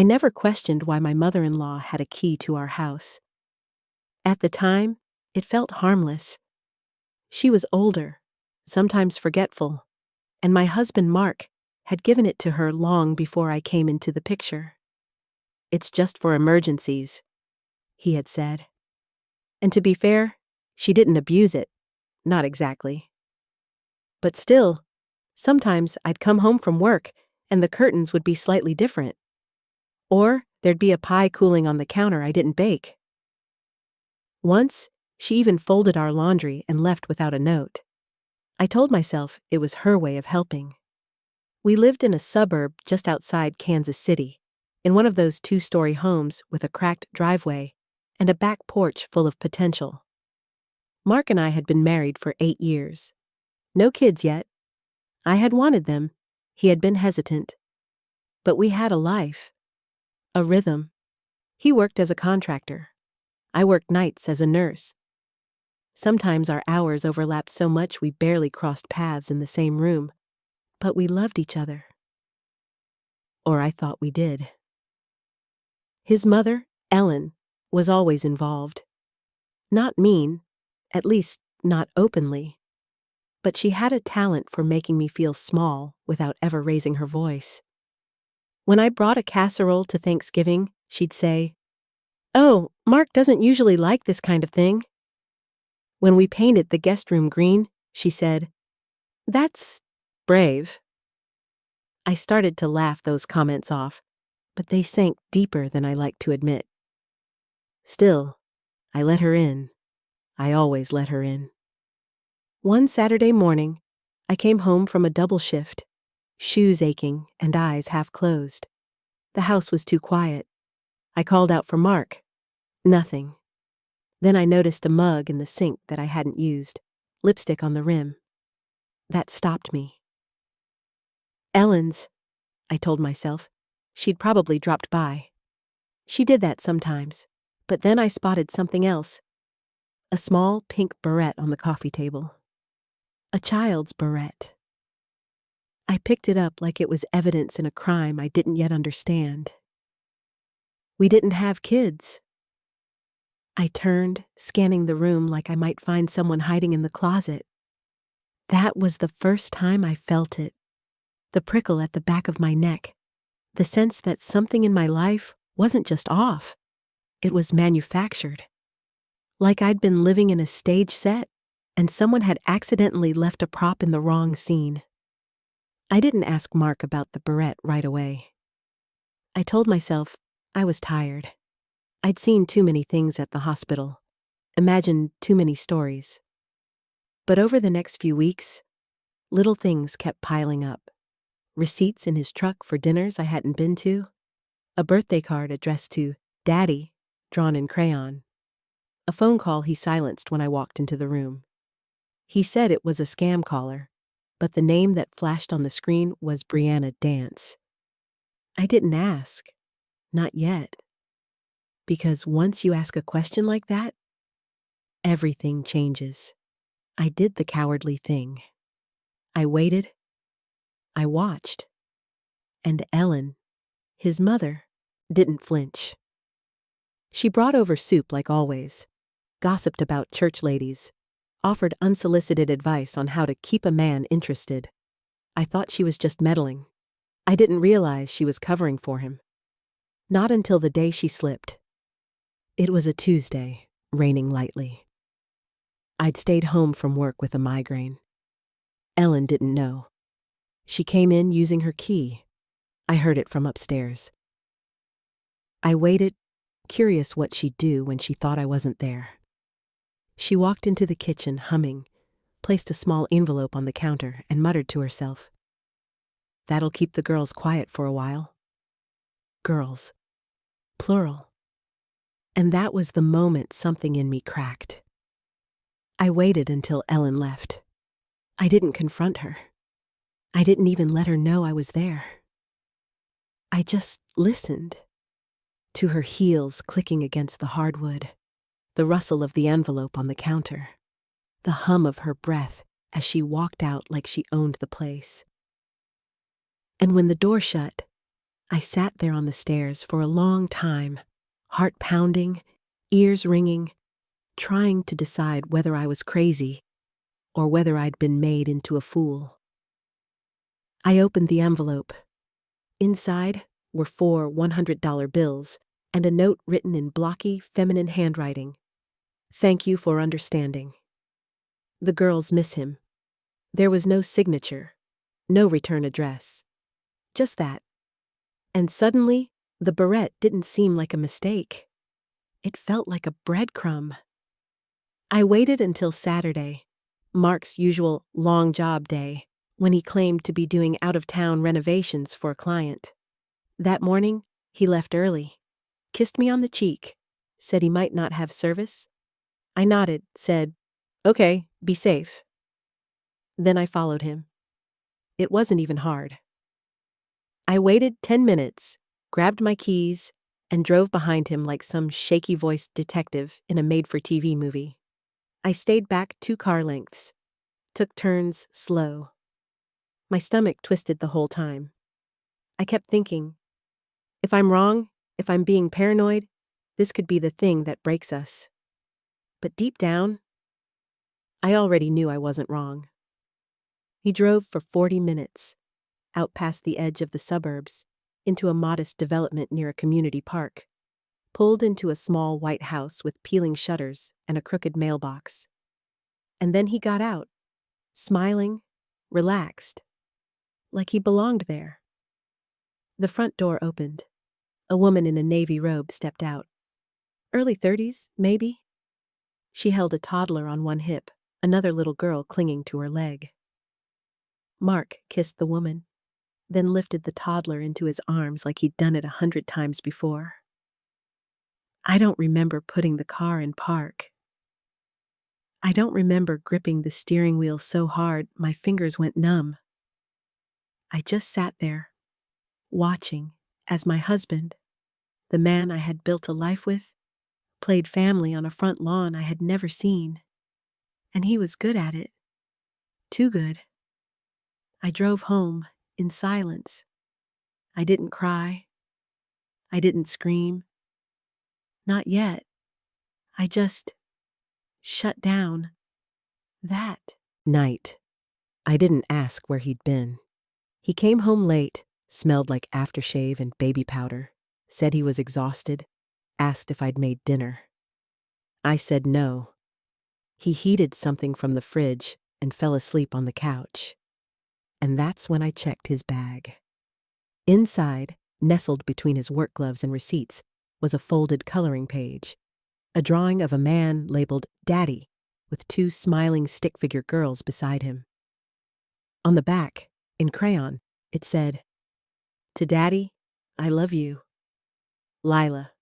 I never questioned why my mother-in-law had a key to our house. At the time, it felt harmless. She was older, sometimes forgetful, and my husband Mark had given it to her long before I came into the picture. "It's just for emergencies," he had said. And to be fair, she didn't abuse it, not exactly. But still, sometimes I'd come home from work and the curtains would be slightly different. Or there'd be a pie cooling on the counter I didn't bake. Once, she even folded our laundry and left without a note. I told myself it was her way of helping. We lived in a suburb just outside Kansas City, in one of those 2-story homes with a cracked driveway and a back porch full of potential. Mark and I had been married for 8 years. No kids yet. I had wanted them. He had been hesitant. But we had a life. A rhythm. He worked as a contractor. I worked nights as a nurse. Sometimes our hours overlapped so much we barely crossed paths in the same room. But we loved each other. Or I thought we did. His mother, Ellen, was always involved. Not mean, at least not openly. But she had a talent for making me feel small without ever raising her voice. When I brought a casserole to Thanksgiving, she'd say, "Oh, Mark doesn't usually like this kind of thing." When we painted the guest room green, she said, "That's brave." I started to laugh those comments off, but they sank deeper than I liked to admit. Still, I let her in. I always let her in. One Saturday morning, I came home from a double shift, shoes aching and eyes half closed. The house was too quiet. I called out for Mark. Nothing. Then I noticed a mug in the sink that I hadn't used, lipstick on the rim. That stopped me. "Ellen's," I told myself. She'd probably dropped by. She did that sometimes, but then I spotted something else. A small pink barrette on the coffee table. A child's barrette. I picked it up like it was evidence in a crime I didn't yet understand. We didn't have kids. I turned, scanning the room like I might find someone hiding in the closet. That was the first time I felt it. The prickle at the back of my neck. The sense that something in my life wasn't just off. It was manufactured. Like I'd been living in a stage set, and someone had accidentally left a prop in the wrong scene. I didn't ask Mark about the barrette right away. I told myself I was tired. I'd seen too many things at the hospital, imagined too many stories. But over the next few weeks, little things kept piling up. Receipts in his truck for dinners I hadn't been to, a birthday card addressed to Daddy, drawn in crayon, a phone call he silenced when I walked into the room. He said it was a scam caller, but the name that flashed on the screen was Brianna Dance. I didn't ask. Not yet. Because once you ask a question like that, everything changes. I did the cowardly thing. I waited. I watched. And Ellen, his mother, didn't flinch. She brought over soup like always, gossiped about church ladies, offered unsolicited advice on how to keep a man interested. I thought she was just meddling. I didn't realize she was covering for him. Not until the day she slipped. It was a Tuesday, raining lightly. I'd stayed home from work with a migraine. Ellen didn't know. She came in using her key. I heard it from upstairs. I waited, curious what she'd do when she thought I wasn't there. She walked into the kitchen humming, placed a small envelope on the counter, and muttered to herself, "That'll keep the girls quiet for a while." Girls. Plural. And that was the moment something in me cracked. I waited until Ellen left. I didn't confront her. I didn't even let her know I was there. I just listened to her heels clicking against the hardwood, the rustle of the envelope on the counter, the hum of her breath as she walked out like she owned the place. And when the door shut, I sat there on the stairs for a long time, heart pounding, ears ringing, trying to decide whether I was crazy or whether I'd been made into a fool. I opened the envelope. Inside were 4 $100 bills and a note written in blocky, feminine handwriting. "Thank you for understanding." The girls miss him. There was no signature, no return address. Just that. And suddenly, the barrette didn't seem like a mistake. It felt like a breadcrumb. I waited until Saturday, Mark's usual long job day, when he claimed to be doing out-of-town renovations for a client. That morning, he left early, kissed me on the cheek, said he might not have service. I nodded, said, "Okay, be safe." Then I followed him. It wasn't even hard. I waited 10 minutes, grabbed my keys, and drove behind him like some shaky-voiced detective in a made-for-TV movie. I stayed back 2 car lengths, took turns slow. My stomach twisted the whole time. I kept thinking, if I'm wrong, if I'm being paranoid, this could be the thing that breaks us. But deep down, I already knew I wasn't wrong. He drove for 40 minutes, out past the edge of the suburbs, into a modest development near a community park, pulled into a small white house with peeling shutters and a crooked mailbox. And then he got out, smiling, relaxed, like he belonged there. The front door opened. A woman in a navy robe stepped out. Early 30s, maybe? She held a toddler on one hip, another little girl clinging to her leg. Mark kissed the woman, then lifted the toddler into his arms like he'd done it 100 times before. I don't remember putting the car in park. I don't remember gripping the steering wheel so hard my fingers went numb. I just sat there, watching as my husband, the man I had built a life with, played family on a front lawn I had never seen. And he was good at it. Too good. I drove home in silence. I didn't cry. I didn't scream. Not yet. I just shut down. That night, I didn't ask where he'd been. He came home late, smelled like aftershave and baby powder, said he was exhausted, asked if I'd made dinner. I said no. He heated something from the fridge and fell asleep on the couch. And that's when I checked his bag. Inside, nestled between his work gloves and receipts, was a folded coloring page, a drawing of a man labeled Daddy, with 2 smiling stick-figure girls beside him. On the back, in crayon, it said, "To Daddy, I love you. Lila."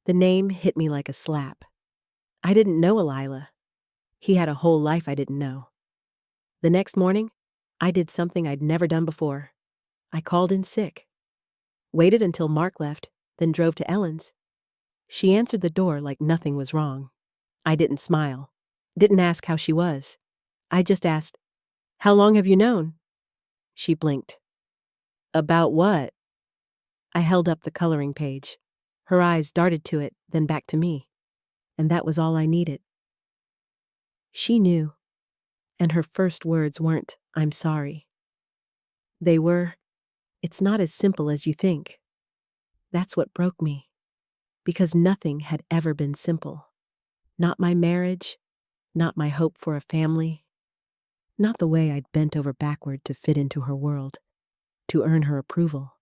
The name hit me like a slap. I didn't know a Lila. He had a whole life I didn't know. The next morning, I did something I'd never done before. I called in sick. Waited until Mark left, then drove to Ellen's. She answered the door like nothing was wrong. I didn't smile. Didn't ask how she was. I just asked, "How long have you known?" She blinked. "About what?" I held up the coloring page. Her eyes darted to it, then back to me. And that was all I needed. She knew. And her first words weren't, "I'm sorry." They were, "It's not as simple as you think." That's what broke me. Because nothing had ever been simple. Not my marriage, not my hope for a family, not the way I'd bent over backward to fit into her world, to earn her approval.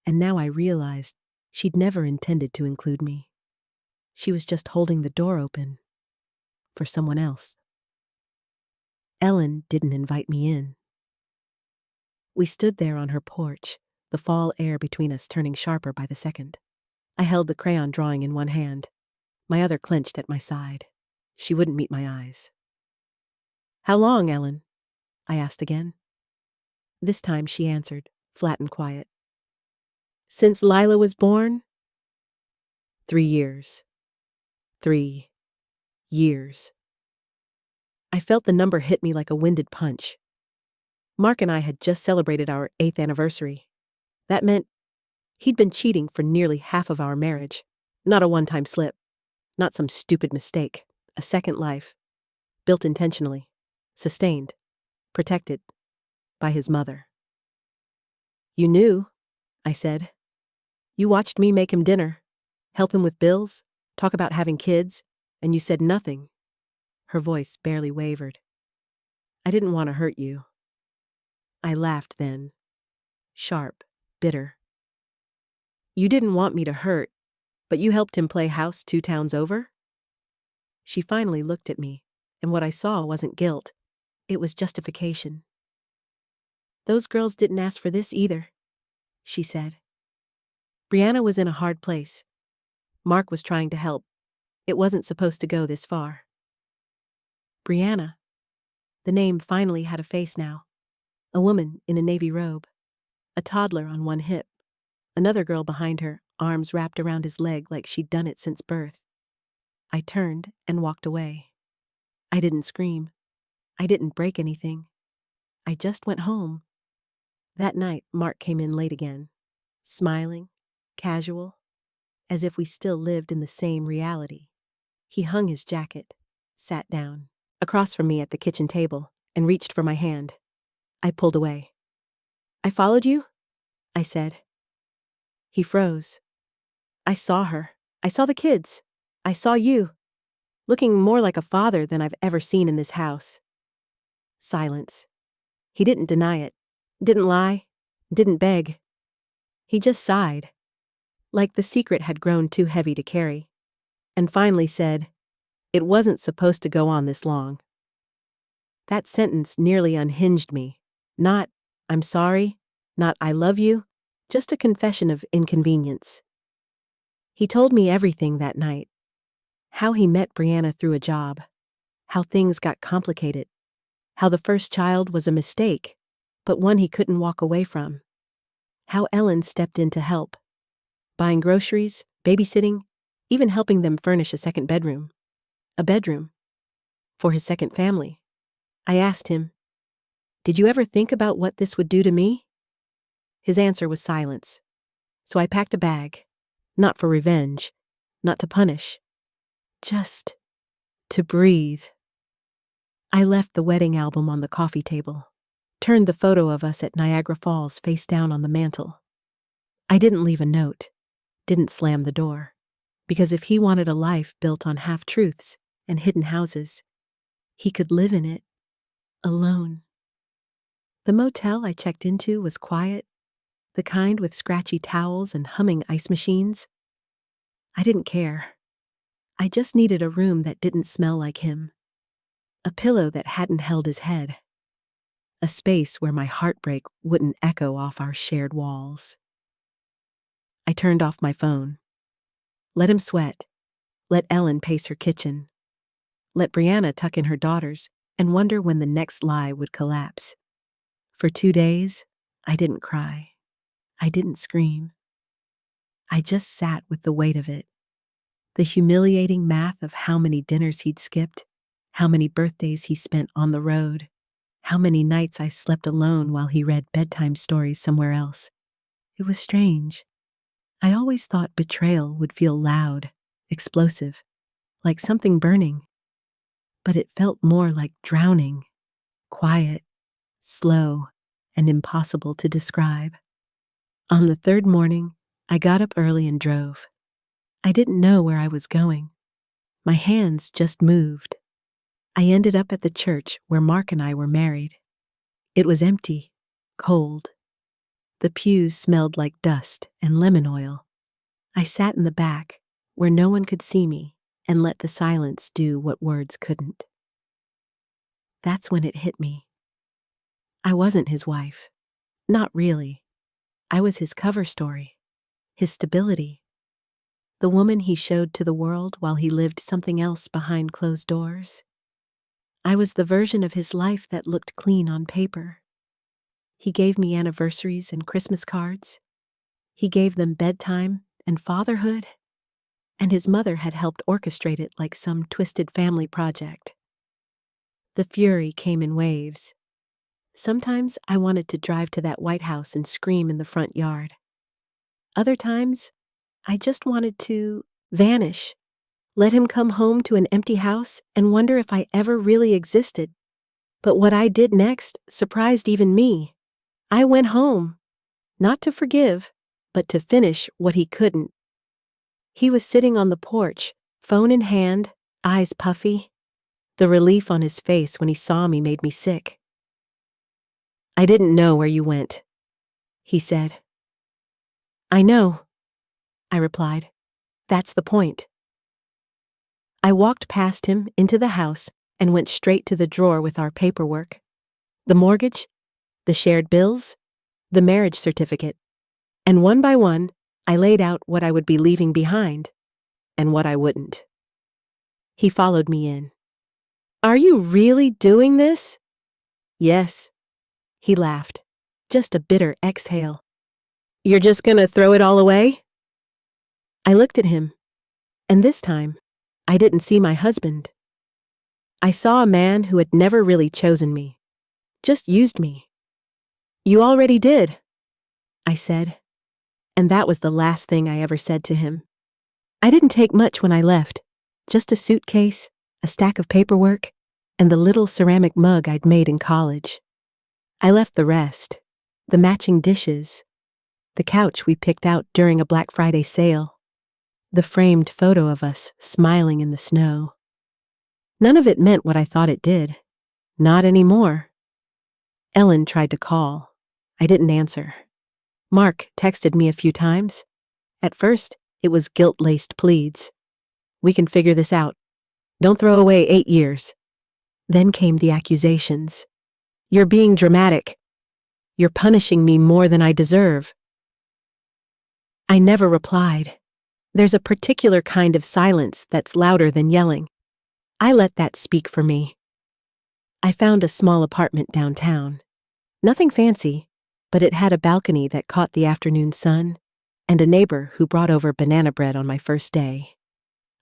And now I realized she'd never intended to include me. She was just holding the door open for someone else. Ellen didn't invite me in. We stood there on her porch, the fall air between us turning sharper by the second. I held the crayon drawing in one hand, my other clenched at my side. She wouldn't meet my eyes. "How long, Ellen?" I asked again. This time she answered, flat and quiet. "Since Lila was born?" 3 years. 3 years. I felt the number hit me like a winded punch. Mark and I had just celebrated our 8th anniversary. That meant He'd been cheating for nearly half of our marriage. Not a one-time slip. Not some stupid mistake. A second life. Built intentionally. Sustained. Protected. By his mother. You knew, I said. You watched me make him dinner. Help him with bills. Talk about having kids. And you said nothing. Her voice barely wavered. I didn't want to hurt you. I laughed then. Sharp. Bitter. You didn't want me to hurt, but you helped him play house 2 towns over? She finally looked at me, and what I saw wasn't guilt. It was justification. Those girls didn't ask for this either, she said. Brianna was in a hard place. Mark was trying to help. It wasn't supposed to go this far. Brianna. The name finally had a face now. A woman in a navy robe. A toddler on one hip. Another girl behind her, arms wrapped around his leg like she'd done it since birth. I turned and walked away. I didn't scream. I didn't break anything. I just went home. That night, Mark came in late again. Smiling, casual, as if we still lived in the same reality. He hung his jacket, sat down, across from me at the kitchen table, and reached for my hand. I pulled away. I followed you? I said. He froze. I saw her. I saw the kids. I saw you. Looking more like a father than I've ever seen in this house. Silence. He didn't deny it. Didn't lie. Didn't beg. He just sighed. Like the secret had grown too heavy to carry. And finally said, it wasn't supposed to go on this long. That sentence nearly unhinged me. Not, I'm sorry. Not, I love you. Just a confession of inconvenience. He told me everything that night. How he met Brianna through a job. How things got complicated. How the first child was a mistake, but one he couldn't walk away from. How Ellen stepped in to help. Buying groceries, babysitting, even helping them furnish a second bedroom. A bedroom. For his second family. I asked him, did you ever think about what this would do to me? His answer was silence. So I packed a bag. Not for revenge. Not to punish. Just to breathe. I left the wedding album on the coffee table. Turned the photo of us at Niagara Falls face down on the mantel. I didn't leave a note. Didn't slam the door. Because if he wanted a life built on half-truths and hidden houses, he could live in it. Alone. The motel I checked into was quiet. The kind with scratchy towels and humming ice machines. I didn't care. I just needed a room that didn't smell like him. A pillow that hadn't held his head. A space where my heartbreak wouldn't echo off our shared walls. I turned off my phone. Let him sweat. Let Ellen pace her kitchen. Let Brianna tuck in her daughters and wonder when the next lie would collapse. For 2 days, I didn't cry. I didn't scream. I just sat with the weight of it. The humiliating math of how many dinners he'd skipped, how many birthdays he spent on the road, how many nights I slept alone while he read bedtime stories somewhere else. It was strange. I always thought betrayal would feel loud, explosive, like something burning. But it felt more like drowning, quiet, slow, and impossible to describe. On the 3rd morning, I got up early and drove. I didn't know where I was going. My hands just moved. I ended up at the church where Mark and I were married. It was empty, cold. The pews smelled like dust and lemon oil. I sat in the back, where no one could see me, and let the silence do what words couldn't. That's when it hit me. I wasn't his wife. Not really. I was his cover story. His stability. The woman he showed to the world while he lived something else behind closed doors. I was the version of his life that looked clean on paper. He gave me anniversaries and Christmas cards. He gave them bedtime and fatherhood. And his mother had helped orchestrate it like some twisted family project. The fury came in waves. Sometimes I wanted to drive to that White House and scream in the front yard. Other times, I just wanted to vanish, let him come home to an empty house and wonder if I ever really existed. But what I did next surprised even me. I went home, not to forgive, but to finish what he couldn't. He was sitting on the porch, phone in hand, eyes puffy. The relief on his face when he saw me made me sick. "I didn't know where you went," he said. "I know," I replied. "That's the point." I walked past him into the house and went straight to the drawer with our paperwork. The mortgage, the shared bills, the marriage certificate, and one by one, I laid out what I would be leaving behind and what I wouldn't. He followed me in. "Are you really doing this?" "Yes." He laughed, just a bitter exhale. "You're just gonna throw it all away?" I looked at him, and this time, I didn't see my husband. I saw a man who had never really chosen me, just used me. "You already did," I said, and that was the last thing I ever said to him. I didn't take much when I left, just a suitcase, a stack of paperwork, and the little ceramic mug I'd made in college. I left the rest, the matching dishes, the couch we picked out during a Black Friday sale, the framed photo of us smiling in the snow. None of it meant what I thought it did. Not anymore. Ellen tried to call. I didn't answer. Mark texted me a few times. At first, it was guilt-laced pleads. "We can figure this out. Don't throw away 8 years. Then came the accusations. "You're being dramatic. You're punishing me more than I deserve." I never replied. There's a particular kind of silence that's louder than yelling. I let that speak for me. I found a small apartment downtown. Nothing fancy, but it had a balcony that caught the afternoon sun and a neighbor who brought over banana bread on my first day.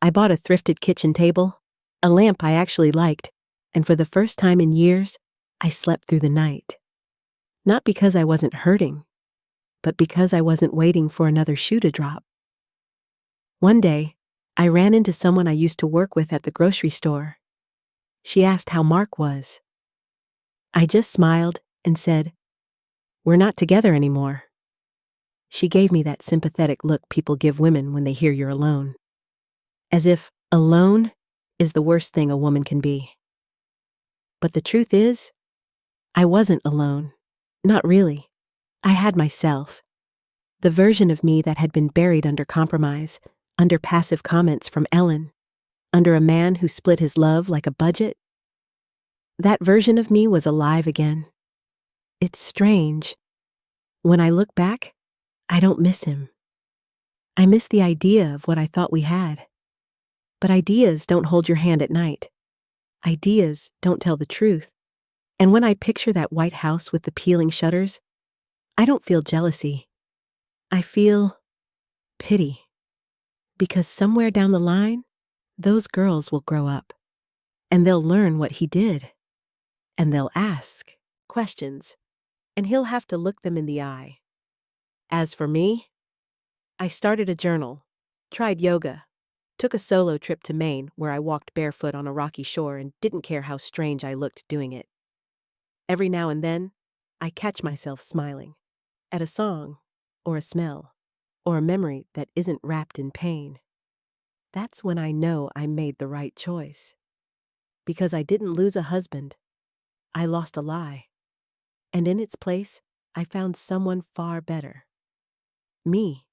I bought a thrifted kitchen table, a lamp I actually liked, and for the first time in years, I slept through the night. Not because I wasn't hurting, but because I wasn't waiting for another shoe to drop. One day, I ran into someone I used to work with at the grocery store. She asked how Mark was. I just smiled and said, "We're not together anymore." She gave me that sympathetic look people give women when they hear you're alone. As if alone is the worst thing a woman can be. But the truth is, I wasn't alone. Not really. I had myself. The version of me that had been buried under compromise, under passive comments from Ellen, under a man who split his love like a budget. That version of me was alive again. It's strange. When I look back, I don't miss him. I miss the idea of what I thought we had. But ideas don't hold your hand at night. Ideas don't tell the truth. And when I picture that white house with the peeling shutters, I don't feel jealousy. I feel pity. Because somewhere down the line, those girls will grow up. And they'll learn what he did. And they'll ask questions. And he'll have to look them in the eye. As for me, I started a journal, tried yoga, took a solo trip to Maine where I walked barefoot on a rocky shore and didn't care how strange I looked doing it. Every now and then, I catch myself smiling at a song, or a smell, or a memory that isn't wrapped in pain. That's when I know I made the right choice. Because I didn't lose a husband, I lost a lie. And in its place, I found someone far better. Me.